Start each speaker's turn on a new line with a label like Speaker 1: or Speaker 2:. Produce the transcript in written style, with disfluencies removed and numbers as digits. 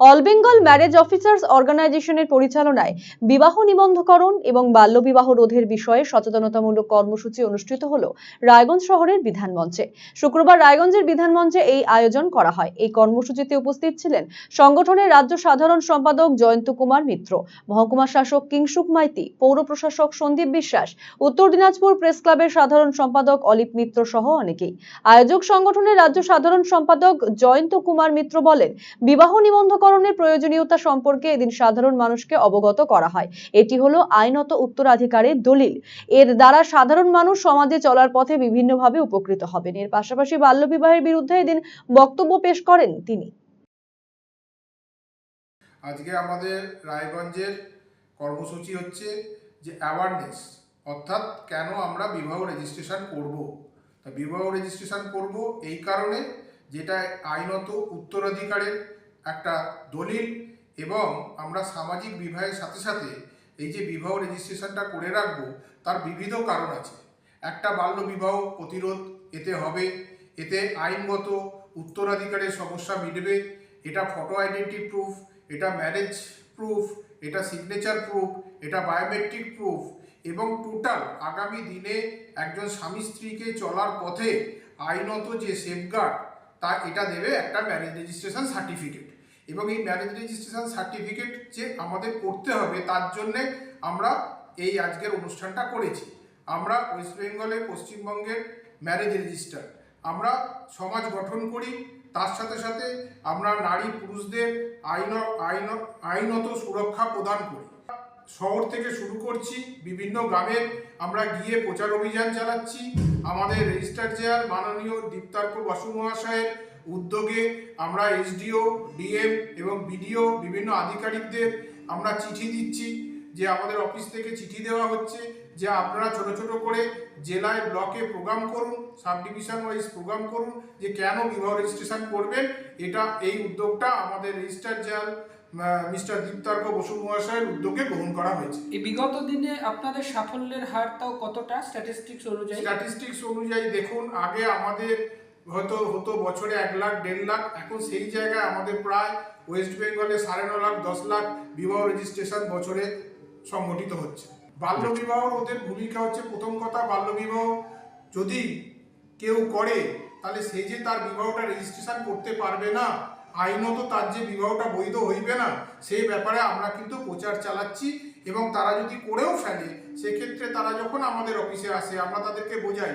Speaker 1: All Bengal marriage officers অর্গানাইজেশনের পরিচালনায় বিবাহ নিবন্ধকরণ এবং বাল্যবিবাহ রোধের বিষয়ে সচেতনতামূলক কর্মসূচি অনুষ্ঠিত হলো রায়গঞ্জ শহরের বিধান মঞ্চে। শুক্রবার রায়গঞ্জের বিধান মঞ্চে এই আয়োজন করা হয়। এই কর্মসূচিতে উপস্থিত ছিলেন সংগঠনের রাজ্য সাধারণ সম্পাদক জয়ন্ত কুমার মিত্র, মহকুমা শাসক কিংসুক মাইতি, পৌর প্রশাসক সন্দীপ বিশ্বাস, উত্তর দিনাজপুর প্রেস ক্লাবের সাধারণ সম্পাদক অলিপ মিত্র সহ অনেকেই। আয়োজক সংগঠনের রাজ্য সাধারণ সম্পাদক জয়ন্ত কুমার মিত্র বলেন, বিবাহ নিবন্ধকরণের প্রয়োজনীয়তা সম্পর্কে এদিন সাধারণ মানুষকে অবগত করা হয়। এটি হলো আইনত উত্তরাধিকারের দলিল। এর দ্বারা সাধারণ মানুষ সমাজে চলার পথে বিভিন্নভাবে উপকৃত হবেন। এর পাশাপাশি বাল্যবিবাহের বিরুদ্ধে এদিন বক্তব্য পেশ করেন তিনি।
Speaker 2: আজকে আমাদের রায়গঞ্জের কর্মসূচি হচ্ছে যে অ্যাওয়ারনেস, অর্থাৎ কেন আমরা বিবাহ রেজিস্ট্রেশন করব। তা বিবাহ রেজিস্ট্রেশন করব এই কারণে, যেটা আইনত উত্তরাধিকারের একটা দলিল, এবং আমরা সামাজিক বিবাহের সাথে সাথে এই যে বিবাহ রেজিস্ট্রেশনটা করে রাখবো তার বিবিধ কারণ আছে। একটা বাল্য বিবাহ প্রতিরোধ এতে হবে, এতে আইনগত উত্তরাধিকারের সমস্যা মিটবে, এটা ফটো আইডেন্টি প্রুফ, এটা ম্যারেজ প্রুফ, এটা সিগনেচার প্রুফ, এটা বায়োমেট্রিক প্রুফ, এবং টোটাল আগামী দিনে একজন স্বামী স্ত্রীকে চলার পথে আইনত যে সেফগার্ড তা এটা দেবে একটা ম্যারেজ রেজিস্ট্রেশন সার্টিফিকেট। এবং এই ম্যারেজ রেজিস্ট্রেশন সার্টিফিকেট যে আমাদের করতে হবে তার জন্যে আমরা এই আজকের অনুষ্ঠানটা করেছি। আমরা ওয়েস্ট বেঙ্গলে পশ্চিমবঙ্গের ম্যারেজ রেজিস্টার আমরা সমাজ গঠন করি, তার সাথে সাথে আমরা নারী পুরুষদের আইনত সুরক্ষা প্রদান করি। শহর থেকে শুরু করছি, বিভিন্ন গ্রামে আমরা গিয়ে প্রচার অভিযান চালাচ্ছি। আমাদের রেজিস্ট্রার চেয়ার মাননীয় দীপ্তার্ক বসু মহাশয়ের উদ্যোগে আমরা এসডিও, ডিএম এবং বিডিও বিভিন্ন আধিকারিকদের আমরা চিঠি দিচ্ছি, যে আমাদের অফিস থেকে চিঠি দেওয়া হচ্ছে যে আপনারা ছোট ছোট করে জেলায় ব্লকে প্রোগ্রাম করুন, সাব ডিভিশন ওয়াইজ প্রোগ্রাম করুন, যে কেন বিবাহ রেজিস্ট্রেশন করবেন। এটা এই উদ্যোগটা আমাদের রেজিস্ট্রার জেনারেল মিস্টার দীপ্তার্ক বসু মহাশয়ের উদ্যোগে গ্রহণ করা হয়েছে।
Speaker 3: এই বিগত দিনে আপনাদের সাফল্যের হার তাও কতটা স্ট্যাটিস্টিক্স অনুযায়ী দেখুন, আগে আমাদের হতো বছরে 1 লাখ 1.5 লাখ, এখন সেই জায়গায় আমাদের প্রায় ওয়েস্ট বেঙ্গলে 9.5 লাখ 10 লাখ বিবাহ রেজিস্ট্রেশন বছরে সংগঠিত হচ্ছে। বাল্যবিবাহ ওদের ভূমিকা হচ্ছে, প্রথম কথা, বাল্যবিবাহ যদি কেউ করে তাহলে সে যে তার বিবাহটা রেজিস্ট্রেশন করতে পারবে না, আইনত তার যে বিবাহটা বৈধ হইবে না, সেই ব্যাপারে আমরা কিন্তু প্রচার চালাচ্ছি। এবং তারা যদি করেও ফেলে, সেক্ষেত্রে তারা যখন আমাদের অফিসে আসে আমরা তাদেরকে বোঝাই